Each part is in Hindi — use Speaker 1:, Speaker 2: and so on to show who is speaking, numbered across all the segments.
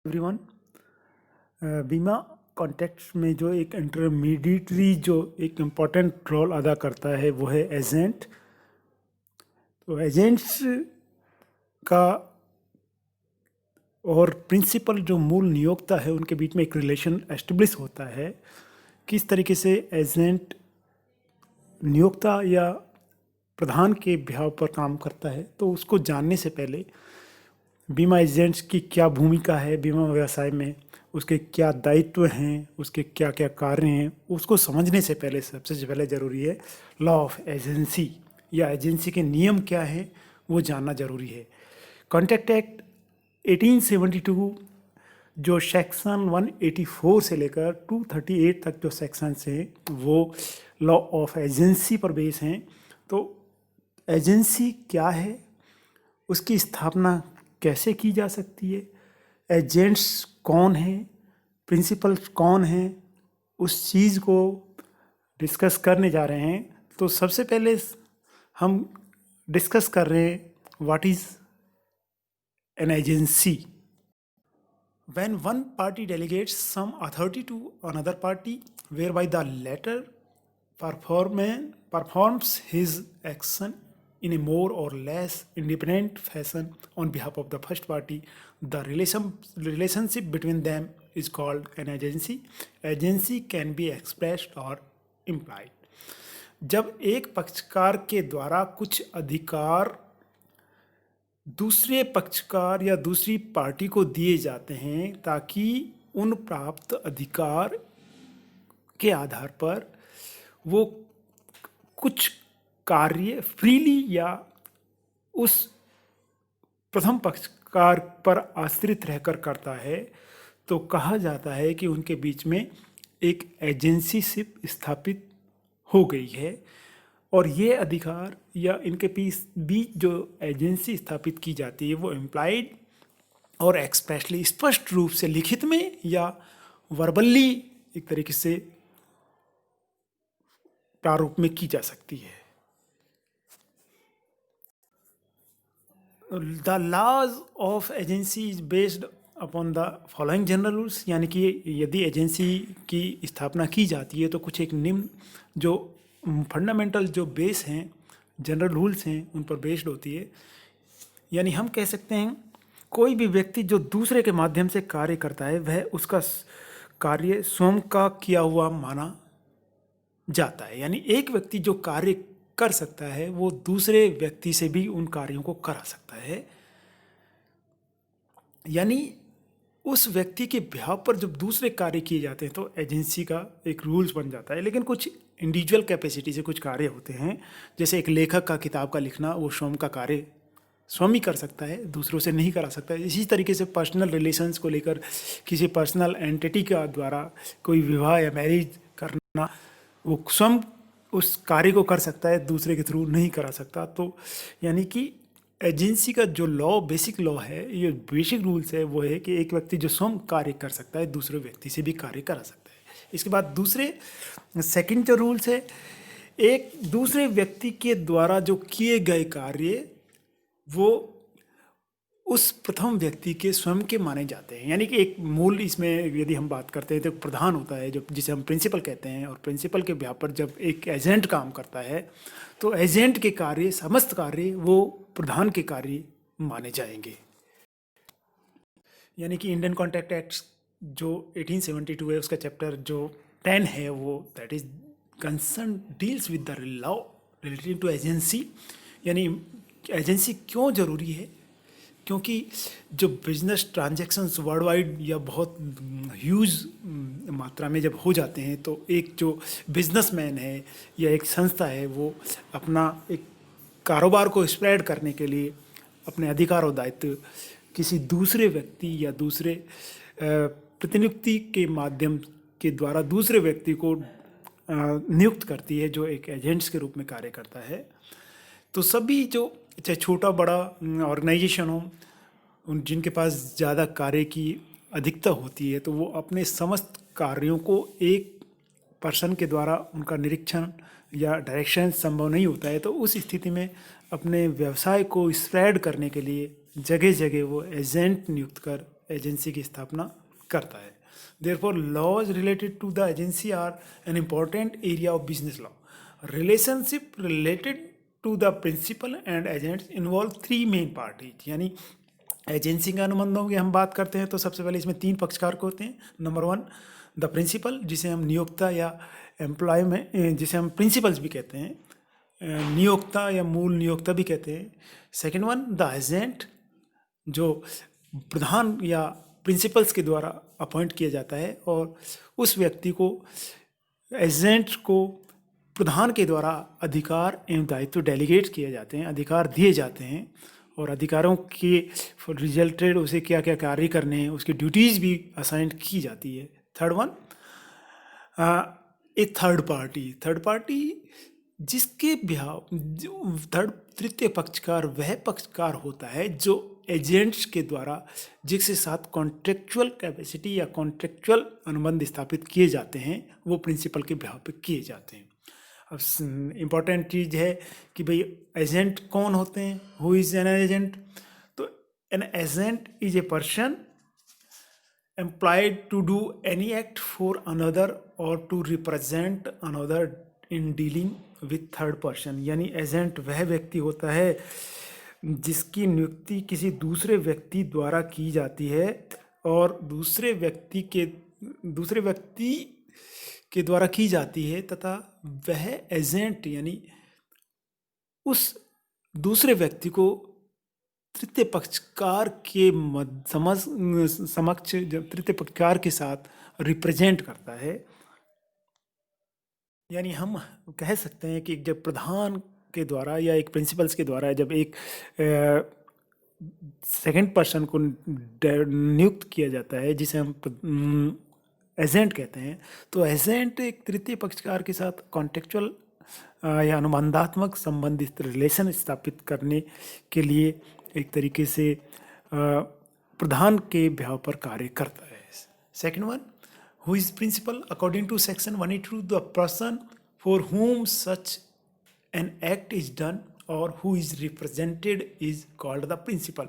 Speaker 1: एवरीवन। बीमा कॉन्टेक्स्ट में जो एक इंटरमीडिएटरी जो एक इम्पॉर्टेंट रोल अदा करता है वो है एजेंट। तो एजेंट्स का और प्रिंसिपल जो मूल नियोक्ता है उनके बीच में एक रिलेशन एस्टेब्लिश होता है। किस तरीके से एजेंट नियोक्ता या प्रधान के बिहाव पर काम करता है, तो उसको जानने से पहले बीमा एजेंट्स की क्या भूमिका है बीमा व्यवसाय में, उसके क्या दायित्व हैं, उसके क्या क्या कार्य हैं, उसको समझने से पहले सबसे पहले ज़रूरी है लॉ ऑफ एजेंसी या एजेंसी के नियम क्या हैं वो जानना ज़रूरी है। कॉन्ट्रैक्ट एक्ट 1872 जो सेक्शन 184 से लेकर 238 तक जो सेक्शंस हैं वो लॉ ऑफ एजेंसी पर बेस हैं। तो एजेंसी क्या है, उसकी स्थापना कैसे की जा सकती है, एजेंट्स कौन हैं, प्रिंसिपल्स कौन हैं, उस चीज़ को डिस्कस करने जा रहे हैं। तो सबसे पहले हम डिस्कस कर रहे हैं what is an agency. When one party delegates some authority to another party whereby the latter performs his action in a more or less independent fashion on behalf of the first party, the relationship between them is called an agency. Agency can be expressed or implied. जब एक पक्षकार के द्वारा कुछ अधिकार दूसरे पक्षकार या दूसरी पार्टी को दिए जाते हैं ताकि उन प्राप्त अधिकार के आधार पर वो कुछ कार्य फ्रीली या उस प्रथम पक्षकार पर आश्रित रहकर करता है, तो कहा जाता है कि उनके बीच में एक एजेंसीशिप स्थापित हो गई है। और ये अधिकार या इनके बीच जो एजेंसी स्थापित की जाती है वो इम्प्लाइड और एक्सप्रेसली स्पष्ट रूप से लिखित में या वर्बली एक तरीके से प्रारूप में की जा सकती है। The laws of agency is based upon the following general rules, यानी कि यदि एजेंसी की स्थापना की जाती है तो कुछ एक निम्न जो फंडामेंटल जो बेस हैं, जनरल रूल्स हैं, उन पर बेस्ड होती है। यानी हम कह सकते हैं कोई भी व्यक्ति जो दूसरे के माध्यम से कार्य करता है वह उसका कार्य स्वयं का किया हुआ माना जाता है। यानी एक व्यक्ति जो कार्य कर सकता है वो दूसरे व्यक्ति से भी उन कार्यों को करा सकता है। यानी उस व्यक्ति के बिहाव पर जब दूसरे कार्य किए जाते हैं तो एजेंसी का एक रूल्स बन जाता है। लेकिन कुछ इंडिविजुअल कैपेसिटी से कुछ कार्य होते हैं, जैसे एक लेखक का किताब का लिखना, वो स्वयं का कार्य स्वयं ही कर सकता है, दूसरों से नहीं करा सकता है। इसी तरीके से पर्सनल रिलेशंस को लेकर किसी पर्सनल एंटिटी का द्वारा कोई विवाह या मैरिज करना, वो स्वयं उस कार्य को कर सकता है, दूसरे के थ्रू नहीं करा सकता। तो यानी कि एजेंसी का जो लॉ, बेसिक लॉ है, ये बेसिक रूल्स है, वो है कि एक व्यक्ति जो स्वयं कार्य कर सकता है दूसरे व्यक्ति से भी कार्य करा सकता है। इसके बाद दूसरे सेकंड जो रूल्स है, एक दूसरे व्यक्ति के द्वारा जो किए गए कार्य वो उस प्रथम व्यक्ति के स्वयं के माने जाते हैं। यानी कि एक मूल इसमें यदि हम बात करते हैं तो प्रधान होता है जो जिसे हम प्रिंसिपल कहते हैं, और प्रिंसिपल के बिहाफ पर जब एक एजेंट काम करता है तो एजेंट के कार्य, समस्त कार्य वो प्रधान के कार्य माने जाएंगे। यानी कि इंडियन कॉन्ट्रैक्ट एक्ट जो 1872 है उसका चैप्टर जो 10 है वो that is concern deals with the law related to agency. यानी एजेंसी क्यों ज़रूरी है, क्योंकि जो बिजनेस ट्रांजैक्शंस वर्ल्ड वाइड या बहुत ह्यूज मात्रा में जब हो जाते हैं तो एक जो बिजनेसमैन है या एक संस्था है वो अपना एक कारोबार को स्प्रेड करने के लिए अपने अधिकार और दायित्व किसी दूसरे व्यक्ति या दूसरे प्रतिनियुक्ति के माध्यम के द्वारा दूसरे व्यक्ति को नियुक्त करती है जो एक एजेंट्स के रूप में कार्य करता है। तो सभी जो चाहे छोटा बड़ा ऑर्गेनाइजेशन हो, उन जिनके पास ज़्यादा कार्य की अधिकता होती है तो वो अपने समस्त कार्यों को एक पर्सन के द्वारा उनका निरीक्षण या डायरेक्शन संभव नहीं होता है। तो उस स्थिति में अपने व्यवसाय को स्प्रेड करने के लिए जगह जगह वो एजेंट नियुक्त कर एजेंसी की स्थापना करता है। Therefore laws related to the agency are an important area of business law. Relationship related to the principal and agents involve three main parties. यानी एजेंसी के अनुबंधों की हम बात करते हैं तो सबसे पहले इसमें तीन पक्षकार होते हैं। नंबर वन, द प्रिंसिपल, जिसे हम नियोक्ता या एम्प्लॉय में, जिसे हम प्रिंसिपल्स भी कहते हैं, नियोक्ता या मूल नियोक्ता भी कहते हैं। सेकेंड वन, द एजेंट, जो प्रधान या प्रिंसिपल्स के द्वारा अपॉइंट किया जाता है और उस व्यक्ति को, एजेंट को प्रधान के द्वारा अधिकार एवं दायित्व डेलीगेट किए जाते हैं, अधिकार दिए जाते हैं और अधिकारों के रिजल्टेड उसे क्या क्या कार्य करने हैं उसकी ड्यूटीज़ भी असाइन की जाती है। थर्ड वन, ए थर्ड पार्टी जिसके तृतीय पक्षकार वह पक्षकार होता है जो एजेंट्स के द्वारा जिसके साथ कॉन्ट्रेक्चुअल कैपेसिटी या कॉन्ट्रेक्चुअल अनुबंध स्थापित किए जाते हैं, वो प्रिंसिपल के बिहाफ पे किए जाते हैं। अब इम्पॉर्टेंट चीज़ है कि भाई एजेंट कौन होते हैं, हु इज़ एन एजेंट। तो N agent is a person employed to do any act for another or to represent another in dealing with third person। यानी एजेंट वह व्यक्ति होता है जिसकी नियुक्ति किसी दूसरे व्यक्ति द्वारा की जाती है और दूसरे व्यक्ति के द्वारा की जाती है तथा वह एजेंट यानी उस दूसरे व्यक्ति को तृतीय पक्षकार के समक्ष जब तृतीय पक्षकार के साथ रिप्रेजेंट करता है। यानी हम कह सकते हैं कि जब प्रधान के द्वारा या एक प्रिंसिपल्स के द्वारा जब एक सेकंड पर्सन को नियुक्त किया जाता है जिसे हम एजेंट कहते हैं, तो एजेंट एक तृतीय पक्षकार के साथ कॉन्टेक्चुअल या अनुबंधात्मक संबंधित रिलेशन स्थापित करने के लिए एक तरीके से प्रधान के बिहाव पर कार्य करता है। Second one, who is principal according to section 182, the person for whom such an act is done or who is represented is called the principal.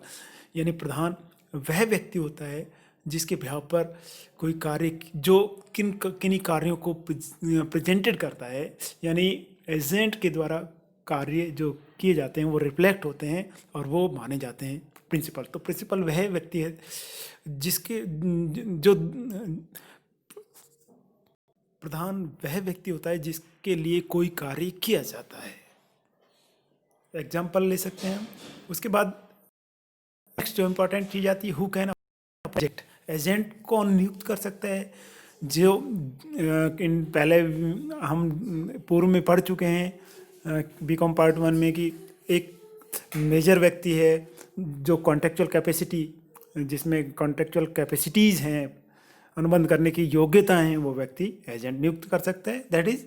Speaker 1: यानी प्रधान वह व्यक्ति होता है जिसके बिहाव पर कोई कार्य जो किन्हीं कार्यों को प्रेजेंटेड करता है, यानी एजेंट के द्वारा कार्य जो किए जाते हैं वो रिफ्लेक्ट होते हैं और वो माने जाते हैं प्रिंसिपल। तो प्रिंसिपल वह व्यक्ति है जिसके जो प्रधान वह व्यक्ति होता है जिसके लिए कोई कार्य किया जाता है। एग्जाम्पल ले सकते हैं। उसके बाद नेक्स्ट जो इम्पोर्टेंट चीज आती है, हु कैन प्रोजेक्ट। एजेंट कौन नियुक्त कर सकता है? जो पहले हम पूर्व में पढ़ चुके हैं बीकॉम पार्ट 1 में कि एक मेजर व्यक्ति है जो कॉन्टेक्चुअल कैपेसिटी, जिसमें कॉन्टेक्चुअल कैपेसिटीज़ हैं, अनुबंध करने की योग्यता हैं, वो व्यक्ति एजेंट नियुक्त कर सकता है। That is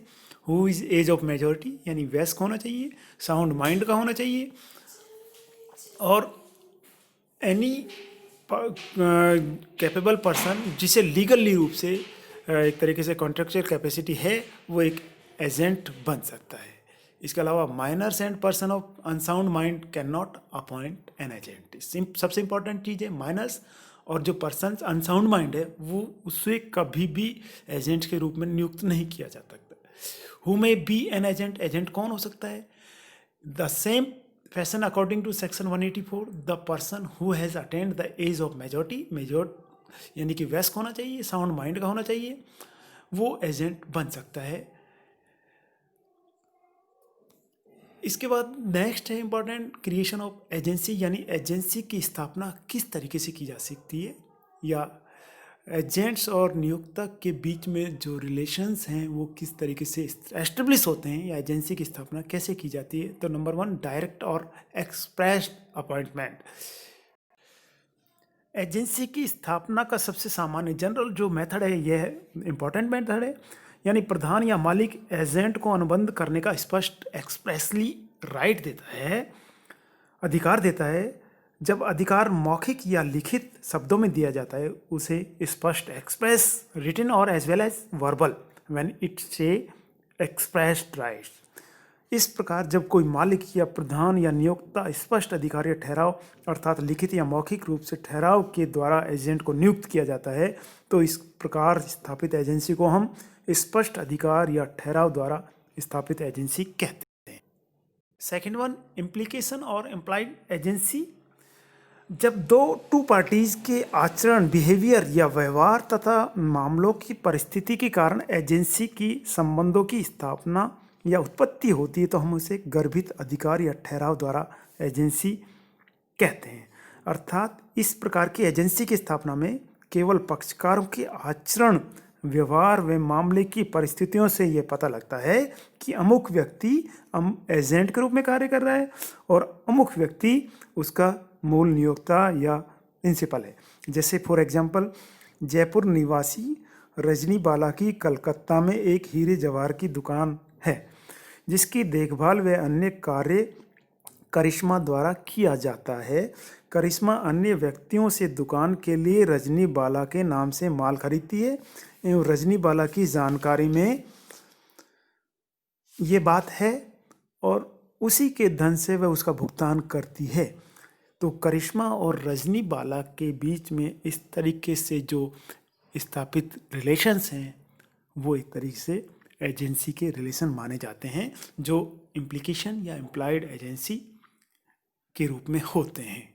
Speaker 1: who is age of majority, यानी वयस्क होना चाहिए, साउंड माइंड का होना चाहिए और एनी कैपेबल पर्सन जिसे लीगली रूप से एक तरीके से कॉन्ट्रेक्चुअल कैपेसिटी है, वो एक एजेंट बन सकता है। इसके अलावा minors and person of unsound mind can not appoint an agent. सबसे इंपॉर्टेंट चीज़ है माइनर्स, और जो पर्सन अनसाउंड माइंड है वो उसे कभी भी एजेंट के रूप में नियुक्त नहीं किया जा सकता। Who may be an agent, agent कौन हो सकता है? The same fashion according to section 184, the person who has attend the age of majority, यानी कि वयस्क होना चाहिए, साउंड माइंड का होना चाहिए, वो एजेंट बन सकता है। इसके बाद नेक्स्ट है इम्पॉर्टेंट क्रिएशन ऑफ एजेंसी, यानी एजेंसी की स्थापना किस तरीके से की जा सकती है या एजेंट्स और नियोक्ता के बीच में जो रिलेशंस हैं वो किस तरीके से एस्टेब्लिश होते हैं या एजेंसी की स्थापना कैसे की जाती है। तो नंबर 1, डायरेक्ट और एक्सप्रेस अपॉइंटमेंट। एजेंसी की स्थापना का सबसे सामान्य जनरल जो मेथड है यह इम्पॉर्टेंट मेथड है, यानी प्रधान या मालिक एजेंट को अनुबंध करने का स्पष्ट एक्सप्रेसली राइट देता है, अधिकार देता है। जब अधिकार मौखिक या लिखित शब्दों में दिया जाता है उसे स्पष्ट एक्सप्रेस रिटन और as well as verbal when it say expressed rights. इस प्रकार जब कोई मालिक या प्रधान या नियोक्ता स्पष्ट अधिकार या ठहराव अर्थात लिखित या मौखिक रूप से ठहराव के द्वारा एजेंट को नियुक्त किया जाता है, तो इस प्रकार स्थापित एजेंसी को हम स्पष्ट अधिकार या ठहराव द्वारा स्थापित एजेंसी कहते हैं। सेकेंड वन, इम्प्लीकेशन और इम्प्लाइड एजेंसी। जब टू पार्टीज के आचरण, बिहेवियर या व्यवहार तथा मामलों की परिस्थिति के कारण एजेंसी की संबंधों की स्थापना या उत्पत्ति होती है, तो हम उसे गर्भित अधिकार या ठहराव द्वारा एजेंसी कहते हैं। अर्थात इस प्रकार की एजेंसी की स्थापना में केवल पक्षकारों के आचरण, व्यवहार व मामले की परिस्थितियों से यह पता लगता है कि अमुक व्यक्ति एजेंट के रूप में कार्य कर रहा है और अमुक व्यक्ति उसका मूल नियोक्ता या प्रिंसिपल है। जैसे फॉर एग्जाम्पल, जयपुर निवासी रजनी बाला की कलकत्ता में एक हीरे जवाहर की दुकान है, जिसकी देखभाल व अन्य कार्य करिश्मा द्वारा किया जाता है। करिश्मा अन्य व्यक्तियों से दुकान के लिए रजनी बाला के नाम से माल खरीदती है एवं रजनी बाला की जानकारी में ये बात है और उसी के धन से वह उसका भुगतान करती है। तो करिश्मा और रजनी बाला के बीच में इस तरीके से जो स्थापित रिलेशंस हैं, वो एक तरीके से एजेंसी के रिलेशन माने जाते हैं, जो इम्प्लीकेशन या इम्प्लाइड एजेंसी के रूप में होते हैं।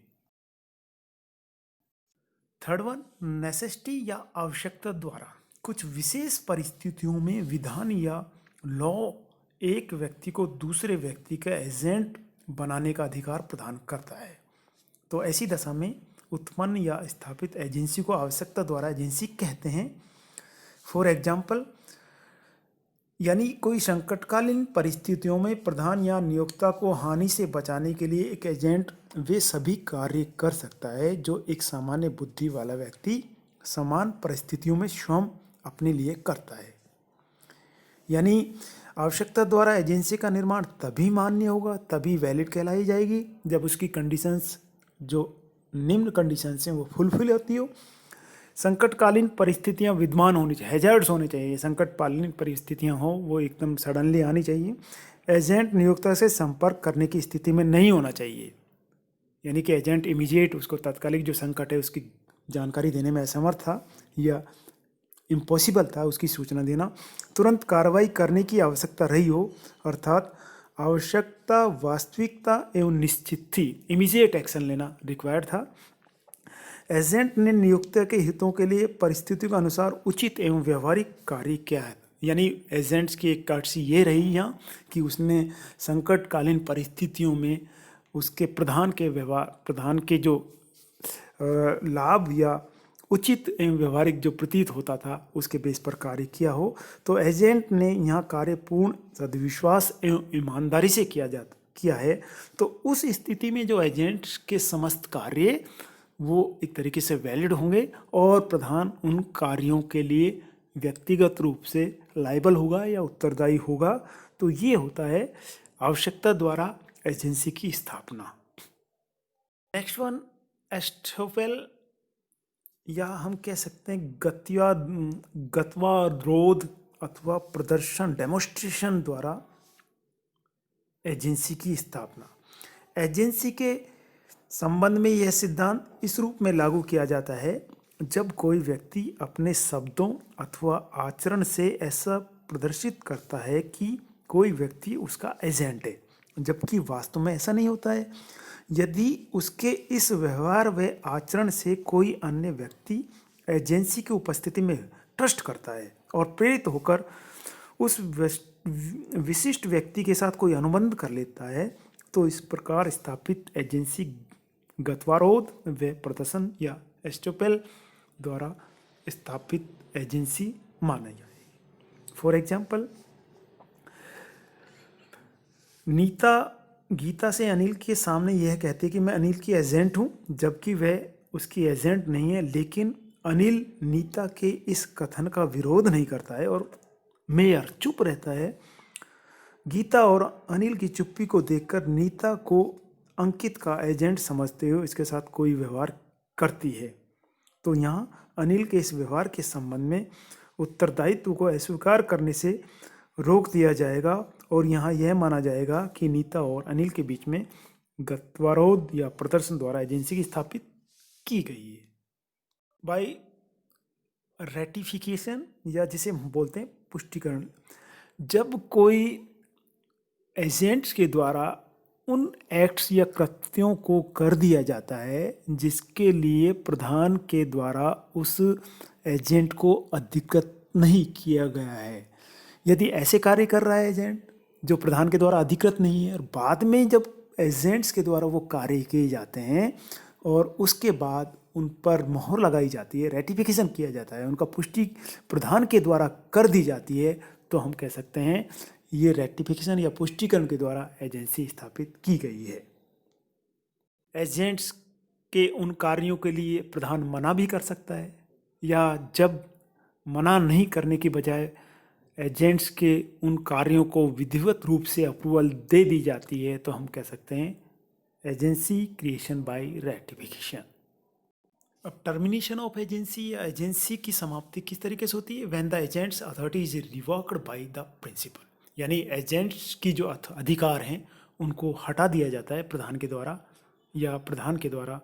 Speaker 1: थर्ड वन, नेसेसिटी या आवश्यकता द्वारा। कुछ विशेष परिस्थितियों में विधान या लॉ एक व्यक्ति को दूसरे व्यक्ति का एजेंट बनाने का अधिकार प्रदान करता है, तो ऐसी दशा में उत्पन्न या स्थापित एजेंसी को आवश्यकता द्वारा एजेंसी कहते हैं। फॉर एग्जाम्पल, यानी कोई संकटकालीन परिस्थितियों में प्रधान या नियोक्ता को हानि से बचाने के लिए एक एजेंट वे सभी कार्य कर सकता है जो एक सामान्य बुद्धि वाला व्यक्ति समान परिस्थितियों में स्वयं अपने लिए करता है। यानी आवश्यकता द्वारा एजेंसी का निर्माण तभी मान्य होगा, तभी वैलिड कहलाई जाएगी, जब उसकी कंडीशंस, जो निम्न कंडीशंस हैं, वो फुलफिल होती हो। संकटकालीन परिस्थितियां विद्यमान होनी चाहिए, हैजार्ड्स होने चाहिए। संकटकालीन परिस्थितियां हो वो एकदम सडनली आनी चाहिए। एजेंट नियोक्ता से संपर्क करने की स्थिति में नहीं होना चाहिए, यानी कि एजेंट इमीडिएट उसको तात्कालिक जो संकट है उसकी जानकारी देने में असमर्थ था या इम्पॉसिबल था उसकी सूचना देना। तुरंत कार्रवाई करने की आवश्यकता रही हो, अर्थात आवश्यकता, वास्तविकता एवं निश्चित थी, इमीडिएट एक्शन लेना रिक्वायर्ड था। एजेंट ने नियोक्ता के हितों के लिए परिस्थितियों के अनुसार उचित एवं व्यवहारिक कार्य किया है। यानी एजेंट्स की एक कार्य ये रही यहाँ कि उसने संकटकालीन परिस्थितियों में उसके प्रधान के जो लाभ या उचित एवं व्यवहारिक जो प्रतीत होता था उसके बेस पर कार्य किया हो। तो एजेंट ने यहाँ कार्य पूर्ण सद्विश्वास एवं ईमानदारी से किया है। तो उस स्थिति में जो एजेंट्स के समस्त कार्य वो एक तरीके से वैलिड होंगे और प्रधान उन कार्यों के लिए व्यक्तिगत रूप से लायबल होगा या उत्तरदायी होगा। तो ये होता है आवश्यकता द्वारा एजेंसी की स्थापना। नेक्स्ट वन, एस्टोपेल, या हम कह सकते हैं गत्वारोध अथवा प्रदर्शन, डेमोन्स्ट्रेशन द्वारा एजेंसी की स्थापना। एजेंसी के संबंध में यह सिद्धांत इस रूप में लागू किया जाता है, जब कोई व्यक्ति अपने शब्दों अथवा आचरण से ऐसा प्रदर्शित करता है कि कोई व्यक्ति उसका एजेंट है, जबकि वास्तव में ऐसा नहीं होता है। यदि उसके इस व्यवहार व आचरण से कोई अन्य व्यक्ति एजेंसी की उपस्थिति में ट्रस्ट करता है और प्रेरित होकर उस विशिष्ट व्यक्ति के साथ कोई अनुबंध कर लेता है, तो इस प्रकार स्थापित एजेंसी गत्वारोध व प्रदर्शन या एस्टोपेल द्वारा स्थापित एजेंसी माना जाएगी। फॉर एग्जाम्पल, नीता गीता से अनिल के सामने यह कहती है कि मैं अनिल की एजेंट हूँ, जबकि वह उसकी एजेंट नहीं है। लेकिन अनिल नीता के इस कथन का विरोध नहीं करता है और मेयर चुप रहता है। गीता और अनिल की चुप्पी को देखकर नीता को अंकित का एजेंट समझते हुए इसके साथ कोई व्यवहार करती है। तो यहाँ अनिल के इस व्यवहार के संबंध में उत्तरदायित्व को अस्वीकार करने से रोक दिया जाएगा और यहाँ यह माना जाएगा कि नीता और अनिल के बीच में गतिरोध या प्रदर्शन द्वारा एजेंसी की स्थापित की गई है। बाय रेटिफिकेशन, या जिसे हम बोलते हैं पुष्टिकरण, जब कोई एजेंट्स के द्वारा उन एक्ट्स या कृत्यों को कर दिया जाता है जिसके लिए प्रधान के द्वारा उस एजेंट को अधिकृत नहीं किया गया है। यदि ऐसे कार्य कर रहा है एजेंट जो प्रधान के द्वारा अधिकृत नहीं है, और बाद में जब एजेंट्स के द्वारा वो कार्य किए जाते हैं और उसके बाद उन पर मोहर लगाई जाती है, रेटिफिकेशन किया जाता है, उनका पुष्टि प्रधान के द्वारा कर दी जाती है, तो हम कह सकते हैं ये रेटिफिकेशन या पुष्टिकरण के द्वारा एजेंसी स्थापित की गई है। एजेंट्स के उन कार्यों के लिए प्रधान मना भी कर सकता है, या जब मना नहीं करने की बजाय एजेंट्स के उन कार्यों को विधिवत रूप से अप्रूवल दे दी जाती है, तो हम कह सकते हैं एजेंसी क्रिएशन बाय रेटिफिकेशन। अब टर्मिनेशन ऑफ एजेंसी या एजेंसी की समाप्ति किस तरीके से होती है? When the agent's authority is revoked by the principal, यानी एजेंट्स की जो अधिकार हैं उनको हटा दिया जाता है प्रधान के द्वारा, या प्रधान के द्वारा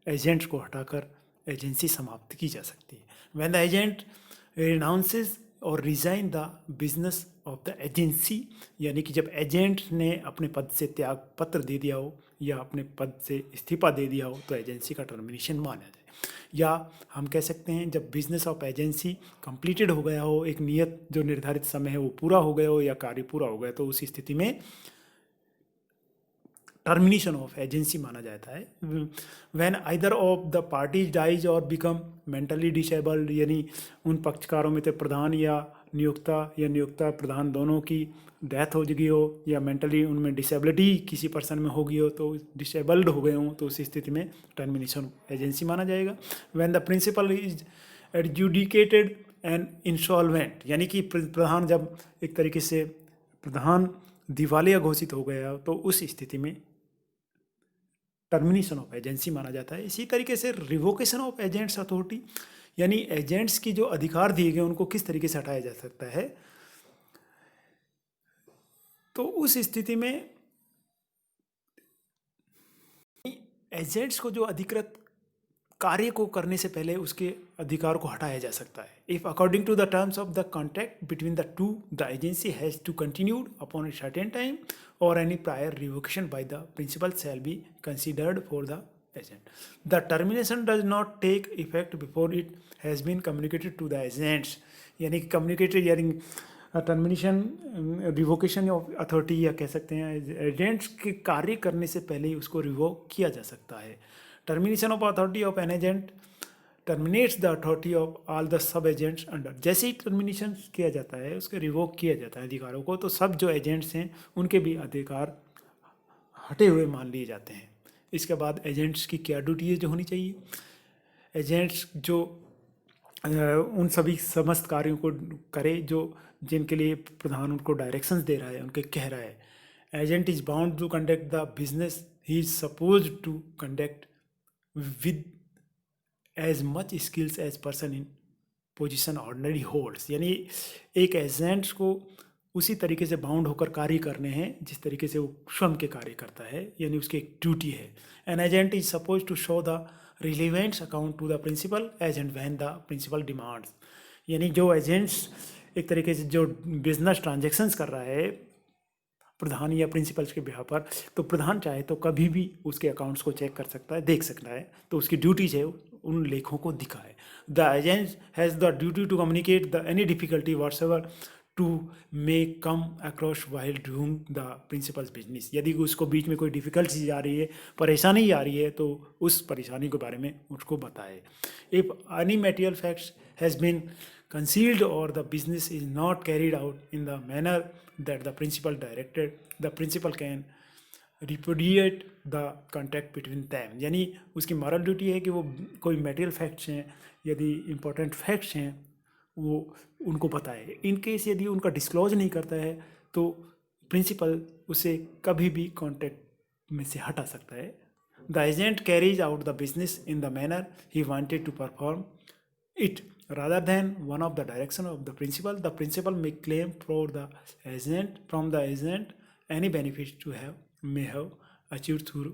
Speaker 1: एजेंट्स को हटाकर एजेंसी समाप्त की जा सकती है। व्हेन द एजेंट रिनाउंसेस और resign the business of the agency, यानी कि जब एजेंट ने अपने पद से त्याग पत्र दे दिया हो या अपने पद से इस्तीफा दे दिया हो, तो एजेंसी का टर्मिनेशन माना जाए। या हम कह सकते हैं जब बिजनेस ऑफ एजेंसी कंप्लीटेड हो गया हो, एक नियत जो निर्धारित समय है वो पूरा हो गया हो या कार्य पूरा हो गया, तो उस स्थिति में टर्मिनेशन ऑफ एजेंसी माना जाता है। When either of the parties dies और बिकम मेंटली डिसेबल्ड, यानी उन पक्षकारों में से प्रधान या नियोक्ता प्रधान दोनों की डेथ हो गई हो, या मेंटली उनमें डिसेबिलिटी किसी पर्सन में हो गई हो, तो डिसेबल्ड हो गए हों, तो उस स्थिति में टर्मिनेशन एजेंसी माना जाएगा। When the principal is adjudicated and insolvent, यानी कि प्रधान जब एक तरीके से प्रधान दिवालिया घोषित हो गया हो, तो उस स्थिति में टर्मिनेशन ऑफ एजेंसी माना जाता है। इसी तरीके से रिवोकेशन ऑफ एजेंट्स अथॉरिटी, यानी एजेंट्स की जो अधिकार दिए गए उनको किस तरीके से हटाया जा सकता है, तो उस स्थिति में एजेंट्स को जो अधिकृत कार्य को करने से पहले उसके अधिकार को हटाया जा सकता है। If according to the terms of the contract between the two, the agency has to continued upon a certain time or any prior revocation by the principal shall be considered for the agent. The termination does not take effect before it has been communicated to the agents, यानी कम्युनिकेटेड, यानी टर्मिनेशन रिवोकेशन ऑफ अथॉरिटी, या कह सकते हैं एजेंट्स के कार्य करने से पहले ही उसको रिवोक किया जा सकता है। Termination of authority of an agent terminates the authority of all the sub agents under, जैसे ही टर्मिनेशन किया जाता है उसके रिवोक किया जाता है अधिकारों को, तो सब जो एजेंट्स हैं उनके भी अधिकार हटे हुए मान लिए जाते हैं। इसके बाद एजेंट्स की क्या ड्यूटी जो होनी चाहिए? एजेंट्स जो उन सभी समस्त कार्यों को करे जो जिनके लिए प्रधान उनको डायरेक्शंस दे रहा है, उनके कह रहा है। Agent is bound to conduct the business he is suppose to conduct with as much skills as person in position ordinary holds, यानी एक एजेंट्स को उसी तरीके से बाउंड होकर कार्य करने हैं जिस तरीके से वो स्वयं के कार्य करता है, यानी उसकी एक ड्यूटी है। An agent is suppose to show the relevants account to the principal as and when the principal demands, यानी जो एजेंट्स एक तरीके से जो बिजनेस ट्रांजेक्शन्स कर रहा है प्रधान या प्रिंसिपल्स के बिहाफ पर, तो प्रधान चाहे तो कभी भी उसके अकाउंट्स को चेक कर सकता है, देख सकता है, तो उसकी ड्यूटी है उन लेखों को दिखाए। The agent has the duty to communicate the any difficulty whatsoever to may come across while doing the principal's business, यदि उसको बीच में कोई डिफिकल्टी आ रही है, परेशानी आ रही है, तो उस परेशानी के बारे में उसको बताए। If any material facts has been concealed or the business is not carried out in the manner that the principal directed, the principal can repudiate the contract between them, यानी उसकी मॉरल ड्यूटी है कि वो कोई मटेरियल फैक्ट्स हैं, यदि इम्पोर्टेंट फैक्ट्स हैं वो उनको बताए। इन केस यदि उनका डिस्क्लोज नहीं करता है तो प्रिंसिपल उसे कभी भी कॉन्ट्रैक्ट में से हटा सकता है। The agent carries out the business in the manner he wanted to perform it rather than one of the direction of the principal may claim for the agent from the agent any benefits to have may have achieved through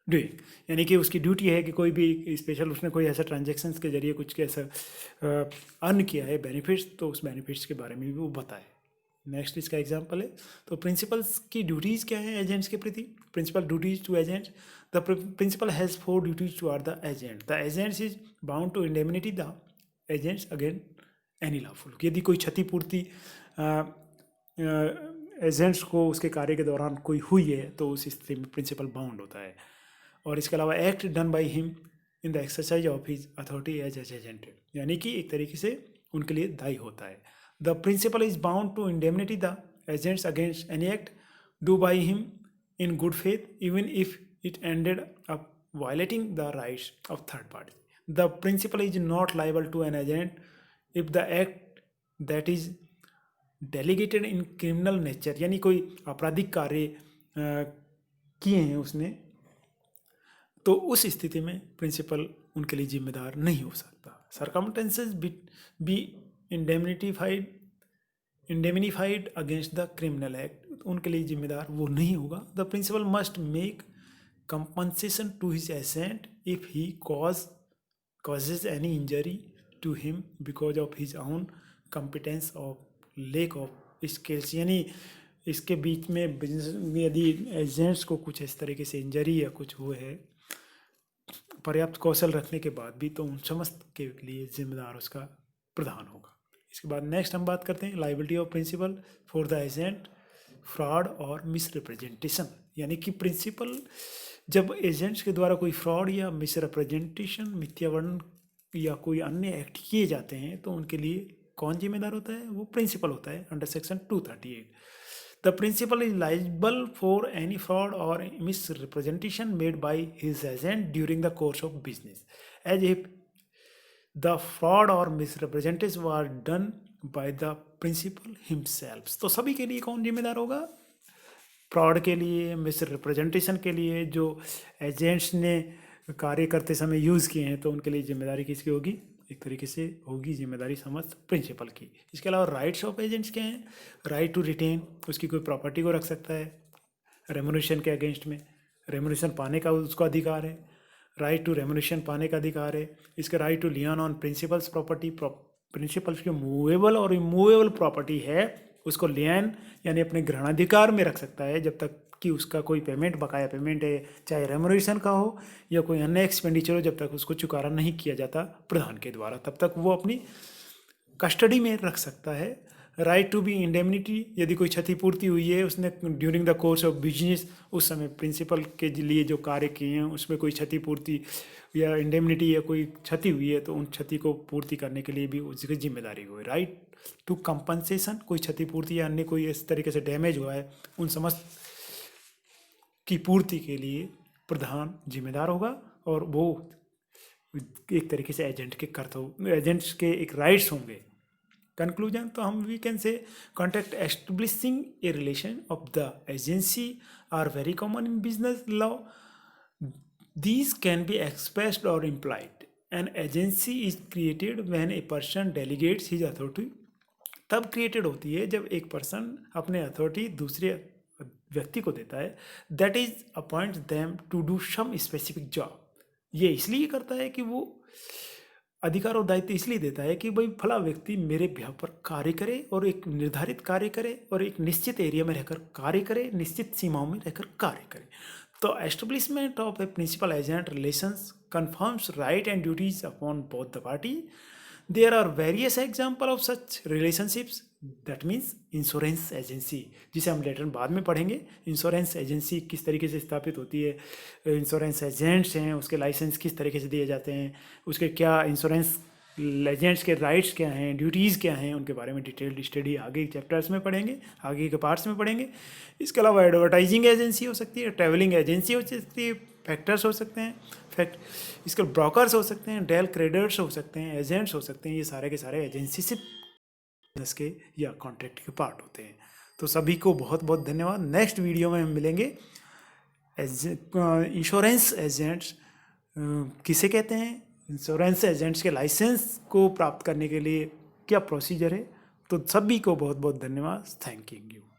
Speaker 1: doing। यानी कि उसकी ड्यूटी है कि कोई भी स्पेशल उसने कोई ऐसा ट्रांजेक्शन्स के जरिए कुछ ऐसा अर्न किया है बेनिफिट्स, तो उस बेनिफिट्स के बारे में भी वो बताए। नेक्स्ट इसका एग्जांपल है। तो प्रिंसिपल्स की ड्यूटीज़ क्या है एजेंट्स के प्रति? Principal duties to agents, the principal has 4 duties to are the agent. The agents is bound to indemnity the agents again any lawful. यदि कोई क्षतिपूर्ति एजेंट्स को उसके कार्य के दौरान कोई हुई है तो उस स्थिति में प्रिंसिपल बाउंड होता है। और इसके अलावा act done by him in the exercise of his authority as agent, यानी कि एक तरीके से उनके लिए दायी होता है। The principal is bound to indemnity the agents against any act do by him in good faith even if it ended up violating the rights of third party. The principal is not liable to an agent if the act that is delegated in criminal nature, यानी कोई आपराधिक कार्य किए हैं उसने, तो उस स्थिति में प्रिंसिपल उनके लिए जिम्मेदार नहीं हो सकता। Circumstances be indemnified against the criminal act, उनके लिए जिम्मेदार वो नहीं होगा। The principal must make compensation to his agent if he causes any injury to him because of his own competence or lack of skills, यानी इसके बीच में बिजनेस में यदि एजेंट्स को कुछ इस तरीके से इंजरी या कुछ हुए है पर्याप्त कौशल रखने के बाद भी, तो उन समस्त के लिए जिम्मेदार उसका प्रधान होगा। इसके बाद नेक्स्ट हम बात करते हैं liability of principal for the agent fraud और मिसरिप्रेजेंटेशन, यानी कि प्रिंसिपल जब एजेंट्स के द्वारा कोई फ्रॉड या मिसरिप्रेजेंटेशन, मिथ्यावर्ण या कोई अन्य एक्ट किए जाते हैं तो उनके लिए कौन जिम्मेदार होता है? वो प्रिंसिपल होता है under section 238। The principal is liable for any fraud और misrepresentation made by his agent during the course of business as if the fraud और misrepresentation were done by the principal himself. तो सभी के लिए कौन जिम्मेदार होगा? फ्रॉड के लिए, मिसरिप्रेजेंटेशन के लिए जो एजेंट्स ने कार्य करते समय यूज़ किए हैं, तो उनके लिए जिम्मेदारी किसकी होगी? एक तरीके से होगी जिम्मेदारी समस्त प्रिंसिपल की। इसके अलावा राइट्स ऑफ एजेंट्स क्या हैं? राइट टू रिटेन, उसकी कोई प्रॉपर्टी को रख सकता है रेमुनेशन के अगेंस्ट में, रेमुनेशन पाने का उसको अधिकार है, राइट टू रेमुनेशन पाने का अधिकार है। इसका right to lien on principal's property, principal's की मूवेबल और इमूवेबल प्रॉपर्टी है उसको लियन यानी अपने ग्रहणाधिकार में रख सकता है जब तक कि उसका कोई पेमेंट, बकाया पेमेंट है, चाहे रेमुनेशन का हो या कोई अन्य एक्सपेंडिचर हो, जब तक उसको चुकारा नहीं किया जाता प्रधान के द्वारा, तब तक वो अपनी कस्टडी में रख सकता है। राइट टू बी इंडेमनिटी, यदि कोई क्षतिपूर्ति हुई है उसने during the course of business, उस समय प्रिंसिपल के लिए जो कार्य किए हैं उसमें कोई क्षतिपूर्ति या इंडेमनिटी या कोई क्षति हुई है तो उन क्षति को पूर्ति करने के लिए भी उसकी जिम्मेदारी हुई। राइट टू कंपनसेशन, कोई क्षतिपूर्ति या अन्य कोई इस तरीके से डैमेज हुआ है उन समस्त की पूर्ति के लिए प्रधान जिम्मेदार होगा और वो एक तरीके से एजेंट के कर्तव्य, एजेंट्स के एक राइट्स होंगे। कंक्लूजन, तो हम we can say contract establishing a relation of the agency are very common in business law. These can be expressed और implied. An agency is created when a person delegates his authority, तब क्रिएटेड होती है जब एक पर्सन अपने अथॉरिटी दूसरे व्यक्ति को देता है, that is appoints them to do some specific job. ये इसलिए करता है कि वो अधिकार और दायित्व इसलिए देता है कि भाई फला व्यक्ति मेरे बिहाफ पर कार्य करे और एक निर्धारित कार्य करे और एक निश्चित एरिया में रहकर कार्य करे, निश्चित सीमाओं में रहकर कार्य करे। तो establishment of a principal agent relations confirms right and duties upon both the party. There are various examples of such relationships. That means insurance agency, जिसे हम लेटर बाद में पढ़ेंगे। इंश्योरेंस एजेंसी किस तरीके से स्थापित होती है, इंश्योरेंस एजेंट्स हैं उसके लाइसेंस किस तरीके से दिए जाते हैं, उसके क्या इंश्योरेंस एजेंट्स के राइट्स क्या हैं, ड्यूटीज़ क्या हैं, उनके बारे में डिटेल्ड स्टडी आगे चैप्टर्स में पढ़ेंगे, आगे के पार्ट्स में पढ़ेंगे। इसके अलावा एडवर्टाइजिंग एजेंसी हो सकती है, ट्रैवलिंग एजेंसी हो सकती है, फैक्टर्स हो सकते हैं, इसके ब्रोकर्स हो सकते हैं, डेल क्रेडिटर्स हो सकते हैं, एजेंट्स हो सकते हैं। ये सारे के सारे एजेंसी से बिजनेस के या कॉन्ट्रैक्ट के पार्ट होते हैं। तो सभी को बहुत बहुत धन्यवाद। नेक्स्ट वीडियो में हम मिलेंगे। इंश्योरेंस एजेंट्स किसे कहते हैं, इंश्योरेंस एजेंट्स के लाइसेंस को प्राप्त करने के लिए क्या प्रोसीजर है। तो सभी को बहुत बहुत धन्यवाद। Thank you.